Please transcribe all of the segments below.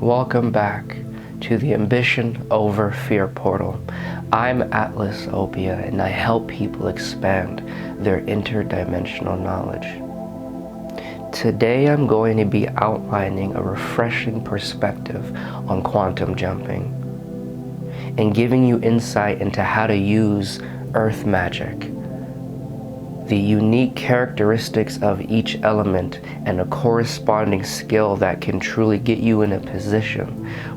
Welcome back to the Ambition Over Fear portal. I'm Atlas Opia, and I help people expand their interdimensional knowledge. Today I'm going to be outlining a refreshing perspective on quantum jumping and giving you insight into how to use earth magic, the unique characteristics of each element, and a corresponding skill that can truly get you in a position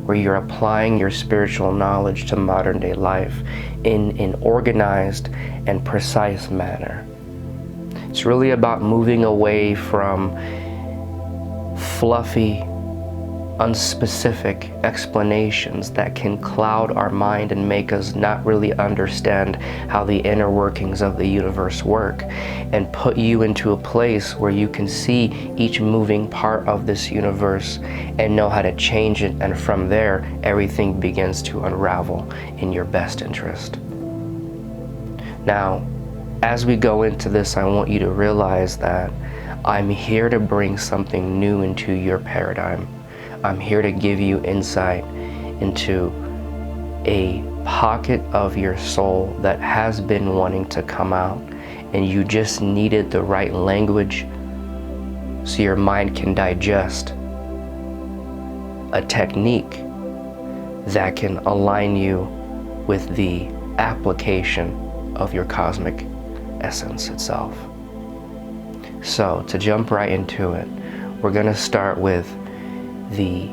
where you're applying your spiritual knowledge to modern day life in an organized and precise manner. It's really about moving away from fluffy, unspecific explanations that can cloud our mind and make us not really understand how the inner workings of the universe work, and put you into a place where you can see each moving part of this universe and know how to change it, and from there everything begins to unravel in your best interest. Now, as we go into this, I want you to realize that I'm here to bring something new into your paradigm. I'm here to give you insight into a pocket of your soul that has been wanting to come out, and you just needed the right language so your mind can digest a technique that can align you with the application of your cosmic essence itself. So, to jump right into it, we're going to start with the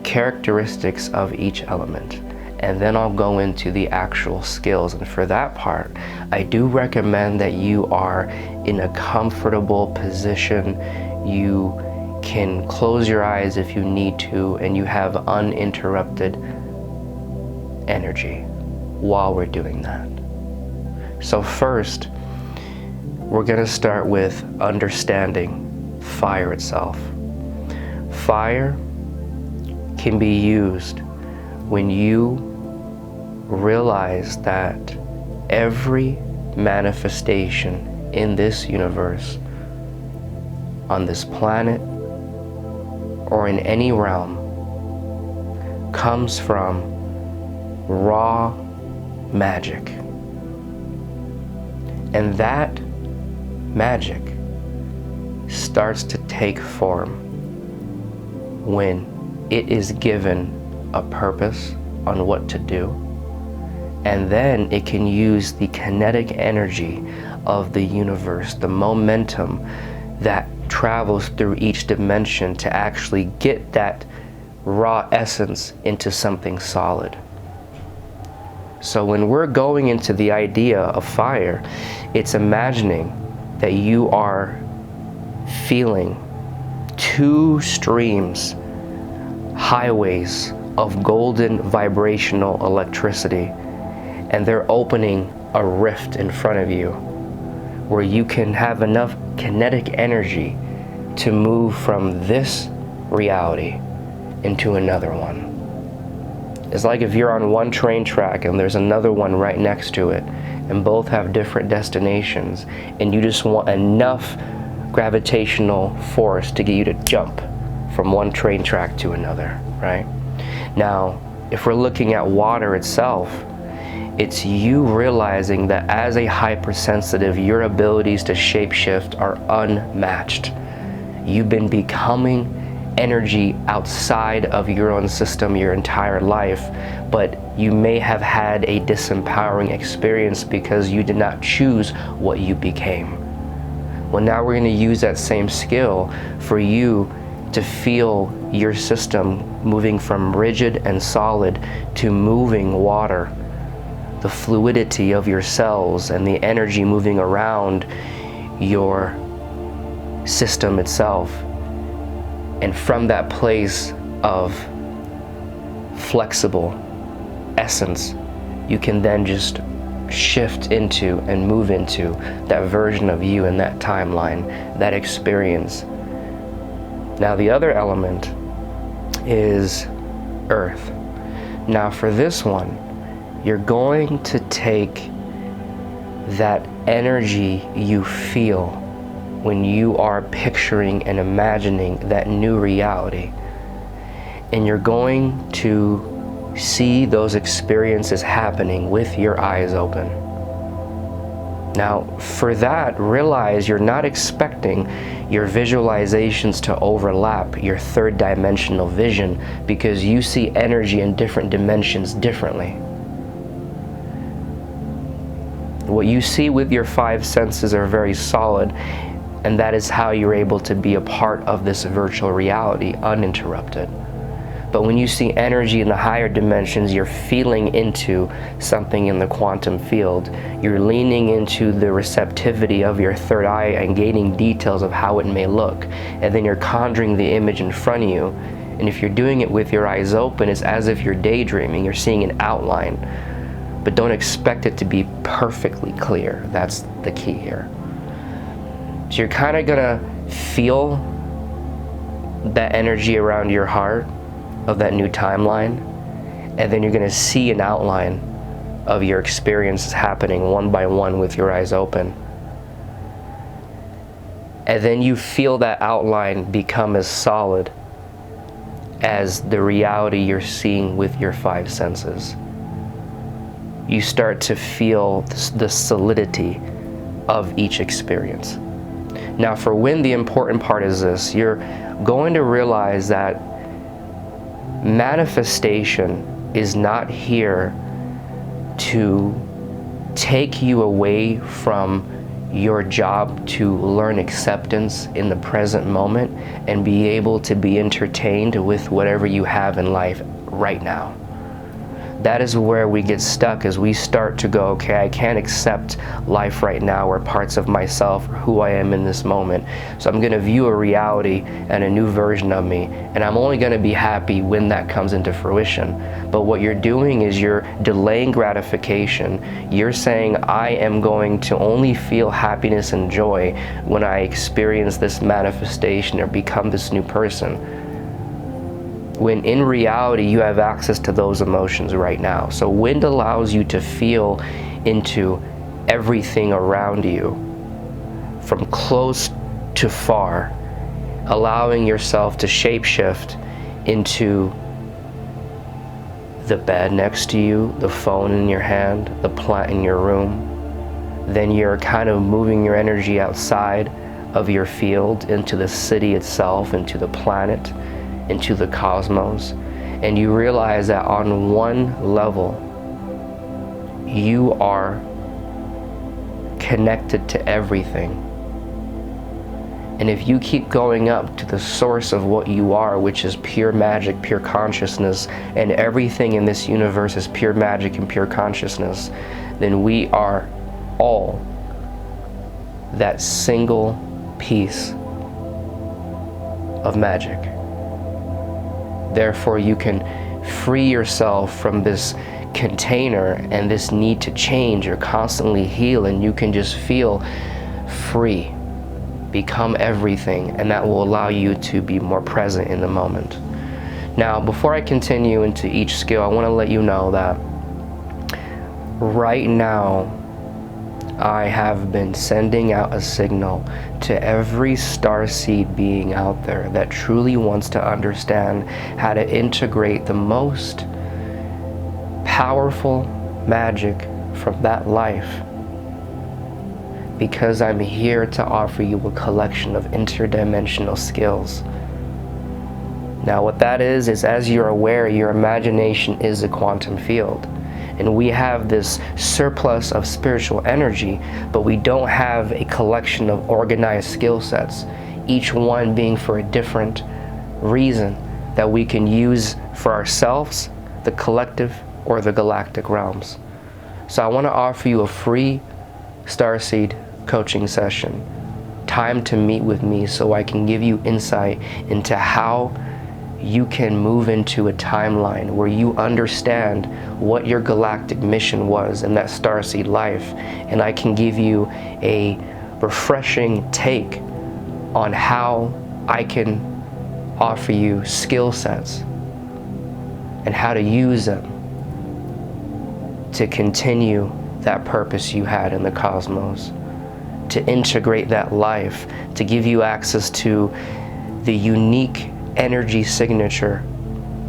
characteristics of each element, and then I'll go into the actual skills. And for that part, I do recommend that you are in a comfortable position. You can close your eyes if you need to, and you have uninterrupted energy while we're doing that. So first, we're going to start with understanding fire itself. Fire can be used when you realize that every manifestation in this universe, on this planet, or in any realm, comes from raw magic. And that magic starts to take form when it is given a purpose on what to do, and then it can use the kinetic energy of the universe, the momentum that travels through each dimension, to actually get that raw essence into something solid. So when we're going into the idea of fire, it's imagining that you are feeling two streams, highways of golden vibrational electricity, and they're opening a rift in front of you where you can have enough kinetic energy to move from this reality into another one. It's like if you're on one train track and there's another one right next to it, and both have different destinations, and you just want enough gravitational force to get you to jump from one train track to another, right? Now, if we're looking at water itself, it's you realizing that as a hypersensitive, your abilities to shapeshift are unmatched. You've been becoming energy outside of your own system your entire life, but you may have had a disempowering experience because you did not choose what you became. Well, now we're going to use that same skill for you to feel your system moving from rigid and solid to moving water, the fluidity of your cells and the energy moving around your system itself. And from that place of flexible essence, you can then just shift into and move into that version of you in that timeline, that experience. Now the other element is earth. Now for this one, you're going to take that energy you feel when you are picturing and imagining that new reality, and you're going to see those experiences happening with your eyes open. Now, for that, realize you're not expecting your visualizations to overlap your third dimensional vision, because you see energy in different dimensions differently. What you see with your five senses are very solid, and that is how you're able to be a part of this virtual reality uninterrupted. But when you see energy in the higher dimensions, you're feeling into something in the quantum field. You're leaning into the receptivity of your third eye and gaining details of how it may look. And then you're conjuring the image in front of you. And if you're doing it with your eyes open, it's as if you're daydreaming. You're seeing an outline. But don't expect it to be perfectly clear. That's the key here. So you're kind of gonna feel that energy around your heart of that new timeline, and then you're going to see an outline of your experiences happening one by one with your eyes open. And then you feel that outline become as solid as the reality you're seeing with your five senses. You start to feel the solidity of each experience. Now for when, the important part is this: you're going to realize that manifestation is not here to take you away from your job to learn acceptance in the present moment and be able to be entertained with whatever you have in life right now. That is where we get stuck, as we start to go, okay, I can't accept life right now, or parts of myself, or who I am in this moment. So I'm going to view a reality and a new version of me, and I'm only going to be happy when that comes into fruition. But what you're doing is you're delaying gratification. You're saying, I am going to only feel happiness and joy when I experience this manifestation or become this new person, when in reality you have access to those emotions right now. So wind allows you to feel into everything around you, from close to far, allowing yourself to shapeshift into the bed next to you, the phone in your hand, the plant in your room. Then you're kind of moving your energy outside of your field into the city itself, into the planet, into the cosmos, and you realize that on one level you are connected to everything. And if you keep going up to the source of what you are, which is pure magic, pure consciousness, and everything in this universe is pure magic and pure consciousness, then we are all that single piece of magic. Therefore, you can free yourself from this container and this need to change or constantly heal, and you can just feel free, become everything, and that will allow you to be more present in the moment. Now, before I continue into each skill, I want to let you know that right now I have been sending out a signal to every starseed being out there that truly wants to understand how to integrate the most powerful magic from that life, because I'm here to offer you a collection of interdimensional skills. Now what that is as you're aware, your imagination is a quantum field. And we have this surplus of spiritual energy, but we don't have a collection of organized skill sets, each one being for a different reason that we can use for ourselves, the collective, or the galactic realms. So I want to offer you a free starseed coaching session, time to meet with me so I can give you insight into how you can move into a timeline where you understand what your galactic mission was in that starseed life, and I can give you a refreshing take on how I can offer you skill sets and how to use them to continue that purpose you had in the cosmos, to integrate that life, to give you access to the unique energy signature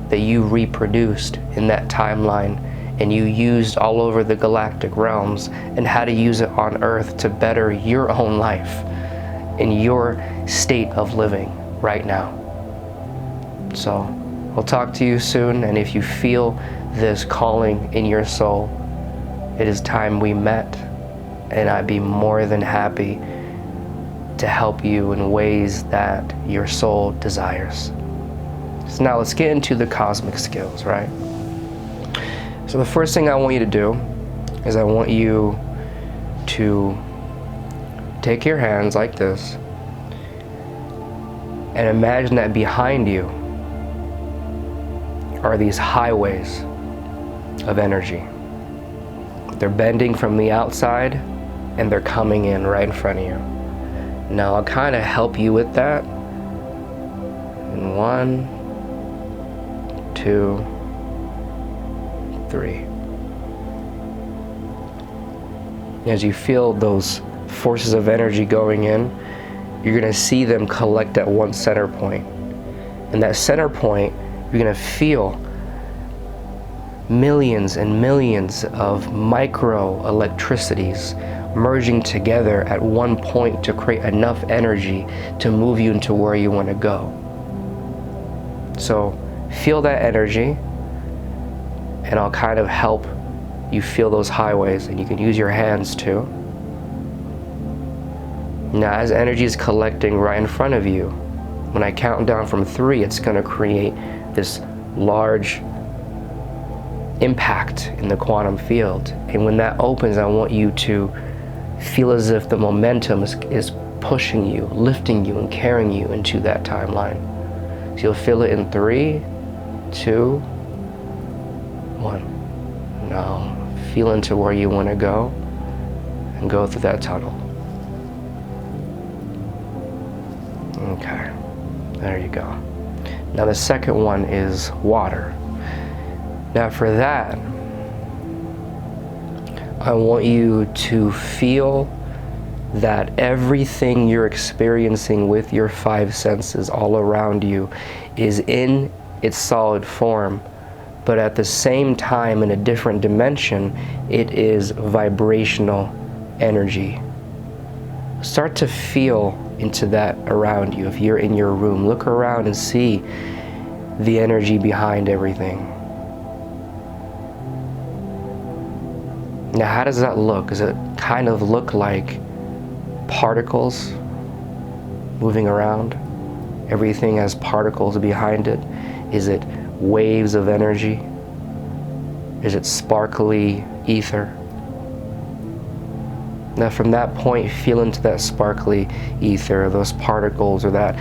that you reproduced in that timeline and you used all over the galactic realms, and how to use it on Earth to better your own life in your state of living right now. So I'll talk to you soon, and if you feel this calling in your soul, it is time we met, and I'd be more than happy to help you in ways that your soul desires. So now let's get into the cosmic skills, right? So the first thing I want you to do is I want you to take your hands like this and imagine that behind you are these highways of energy. They're bending from the outside and they're coming in right in front of you. Now I'll kind of help you with that. In 1, 2, 3. As you feel those forces of energy going in, you're going to see them collect at one center point. And that center point, you're going to feel millions and millions of micro electricities merging together at one point to create enough energy to move you into where you want to go. So feel that energy, and I'll kind of help you feel those highways, and you can use your hands too. Now as energy is collecting right in front of you, when I count down from 3, it's going to create this large impact in the quantum field. And when that opens, I want you to feel as if the momentum is pushing you, lifting you, and carrying you into that timeline. So you'll feel it in 3, 2, 1. Now feel into where you want to go and go through that tunnel. Okay, there you go. Now the second one is water. Now for that, I want you to feel that everything you're experiencing with your 5 senses all around you is in its solid form, but at the same time, in a different dimension, it is vibrational energy. Start to feel into that around you. If you're in your room, look around and see the energy behind everything. Now, how does that look? Does it kind of look like particles moving around? Everything has particles behind it. Is it waves of energy? Is it sparkly ether? Now from that point, feel into that sparkly ether, those particles, or that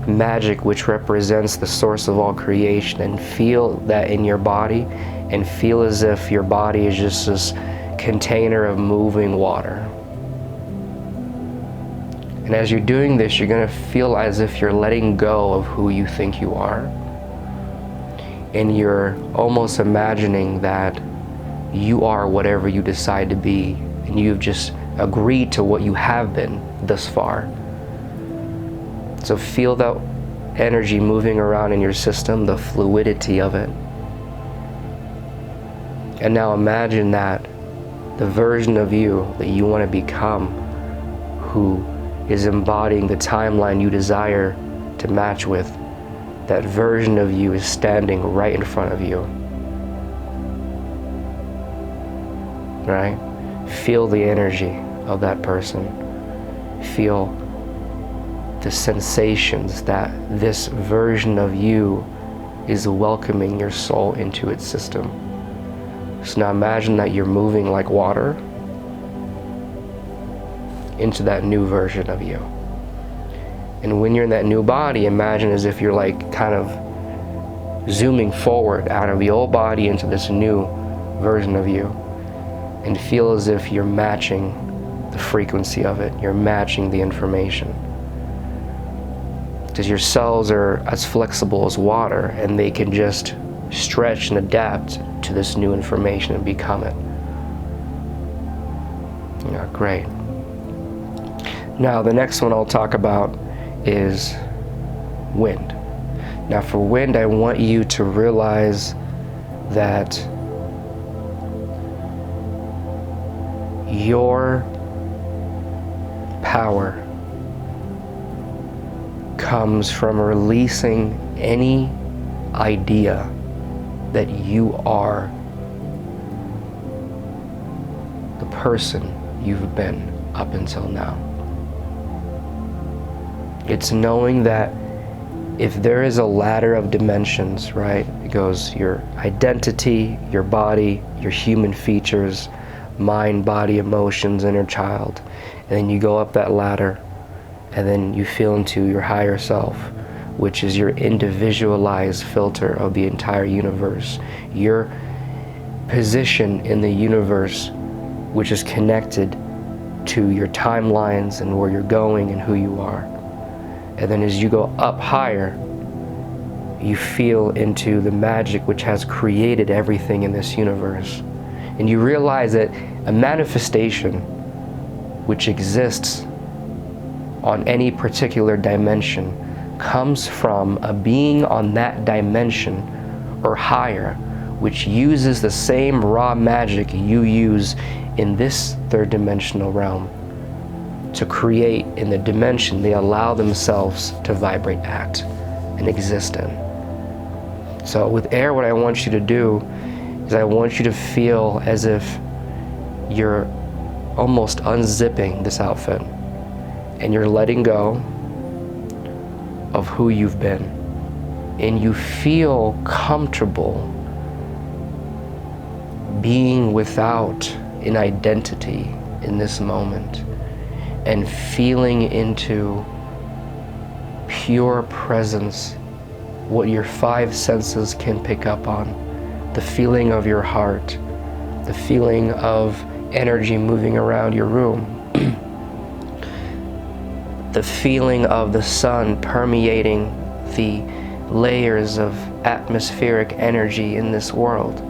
magic which represents the source of all creation, and feel that in your body, and feel as if your body is just this container of moving water. And as you're doing this, you're going to feel as if you're letting go of who you think you are. And you're almost imagining that you are whatever you decide to be, and you've just agreed to what you have been thus far. So feel that energy moving around in your system, the fluidity of it. And now imagine that the version of you that you want to become, who is embodying the timeline you desire to match with, that version of you is standing right in front of you. Right? Feel the energy of that person. Feel the sensations that this version of you is welcoming your soul into its system. So now imagine that you're moving like water into that new version of you. And when you're in that new body, imagine as if you're like kind of zooming forward out of the old body into this new version of you, and feel as if you're matching the frequency of it, you're matching the information. because your cells are as flexible as water, and they can just stretch and adapt to this new information and become it. Yeah, great. Now the next one I'll talk about is wind. Now for wind, I want you to realize that your power comes from releasing any idea that you are the person you've been up until now. It's knowing that if there is a ladder of dimensions, right? It goes your identity, your body, your human features, mind, body, emotions, inner child. And then you go up that ladder, and then you feel into your higher self, which is your individualized filter of the entire universe. Your position in the universe, which is connected to your timelines and where you're going and who you are. And then as you go up higher, you feel into the magic which has created everything in this universe. And you realize that a manifestation which exists on any particular dimension comes from a being on that dimension or higher, which uses the same raw magic you use in this third dimensional realm to create in the dimension they allow themselves to vibrate at and exist in. So with air, what I want you to do is I want you to feel as if you're almost unzipping this outfit and you're letting go of who you've been, and you feel comfortable being without an identity in this moment and feeling into pure presence, what your five senses can pick up on, the feeling of your heart, the feeling of energy moving around your room, the feeling of the sun permeating the layers of atmospheric energy in this world.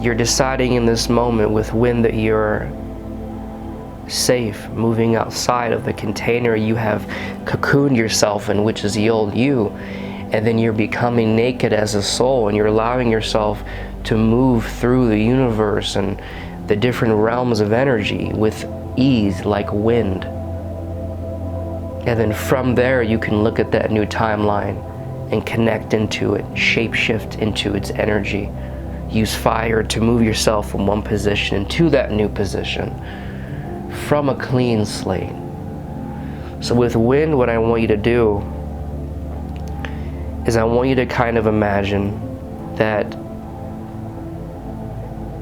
You're deciding in this moment with wind that you're safe moving outside of the container you have cocooned yourself in, which is the old you, and then you're becoming naked as a soul, and you're allowing yourself to move through the universe and the different realms of energy with ease like wind. And then from there you can look at that new timeline and connect into it, shape-shift into its energy. Use fire to move yourself from one position to that new position from a clean slate. So with wind, what I want you to do is I want you to kind of imagine that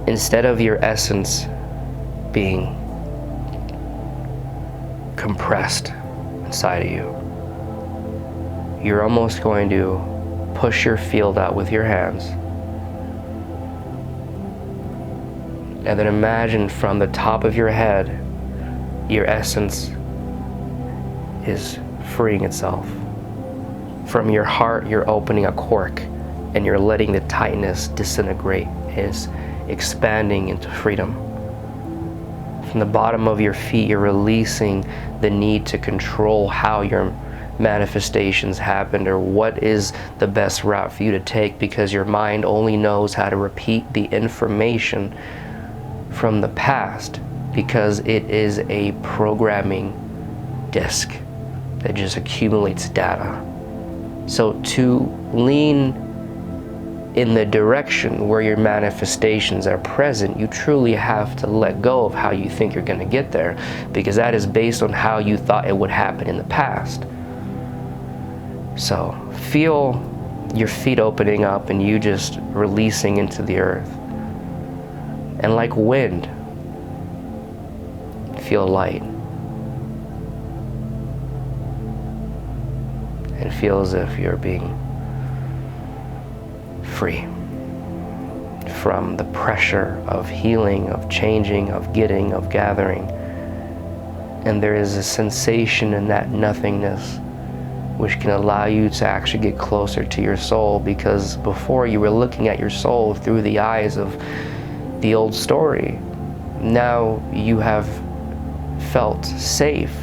instead of your essence being compressed inside of you, you're almost going to push your field out with your hands. And then imagine from the top of your head, your essence is freeing itself. From your heart, you're opening a cork and you're letting the tightness disintegrate. It's expanding into freedom. From the bottom of your feet, you're releasing the need to control how your manifestations happened or what is the best route for you to take, because your mind only knows how to repeat the information from the past, because it is a programming disk that just accumulates data. So to lean in the direction where your manifestations are present, you truly have to let go of how you think you're going to get there, because that is based on how you thought it would happen in the past. So feel your feet opening up and you just releasing into the earth. And like wind, feel light. And feel as if you're being free from the pressure of healing, of changing, of getting, of gathering. And there is a sensation in that nothingness which can allow you to actually get closer to your soul, because before you were looking at your soul through the eyes of the old story. Now you have felt safe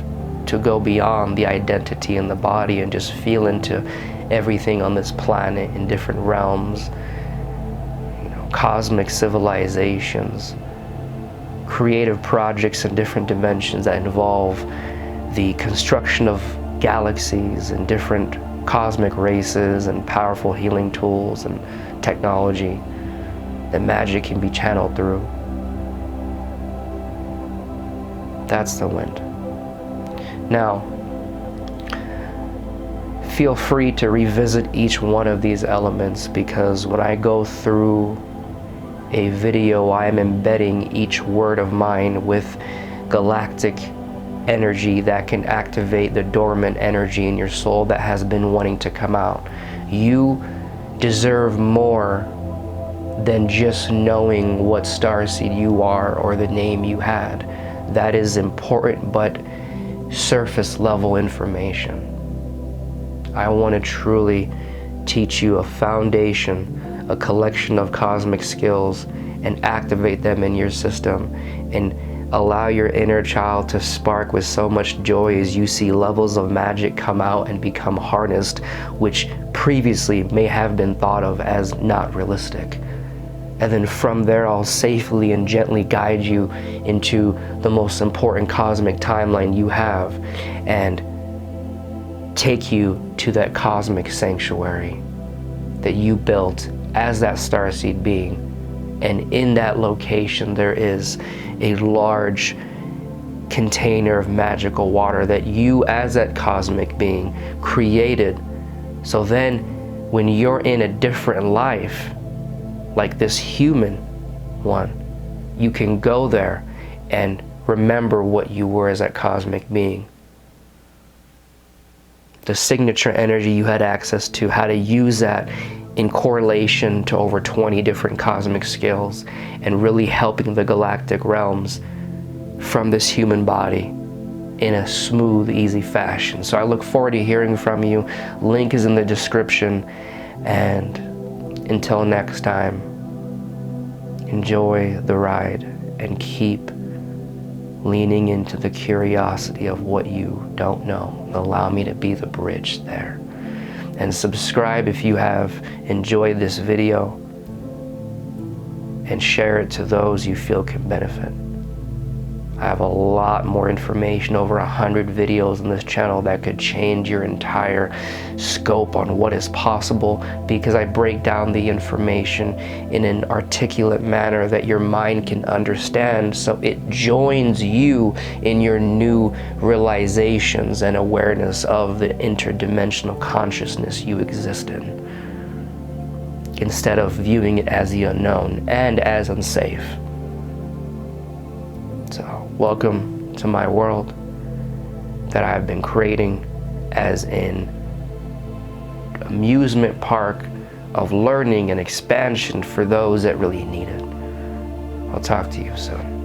to go beyond the identity in the body and just feel into everything on this planet in different realms, cosmic civilizations, creative projects in different dimensions that involve the construction of galaxies and different cosmic races and powerful healing tools and technology that magic can be channeled through. That's the wind. Now, feel free to revisit each one of these elements, because when I go through a video, I am embedding each word of mine with galactic energy that can activate the dormant energy in your soul that has been wanting to come out. You deserve more than just knowing what starseed you are or the name you had. That is important, but surface level information. I want to truly teach you a foundation, a collection of cosmic skills, and activate them in your system, and allow your inner child to spark with so much joy as you see levels of magic come out and become harnessed, which previously may have been thought of as not realistic. And then from there, I'll safely and gently guide you into the most important cosmic timeline you have, and take you to that cosmic sanctuary that you built as that starseed being. And in that location, there is a large container of magical water that you, as that cosmic being, created. So then when you're in a different life, like this human one, you can go there and remember what you were as that cosmic being. The signature energy you had access to, how to use that in correlation to over 20 different cosmic skills, and really helping the galactic realms from this human body in a smooth, easy fashion. So I look forward to hearing from you. Link is in the description. And until next time, enjoy the ride and keep leaning into the curiosity of what you don't know. Allow me to be the bridge there. And subscribe if you have enjoyed this video, and share it to those you feel can benefit. I have a lot more information, over 100 videos on this channel that could change your entire scope on what is possible, because I break down the information in an articulate manner that your mind can understand, so it joins you in your new realizations and awareness of the interdimensional consciousness you exist in, instead of viewing it as the unknown and as unsafe. So, welcome to my world that I've been creating as an amusement park of learning and expansion for those that really need it. I'll talk to you soon.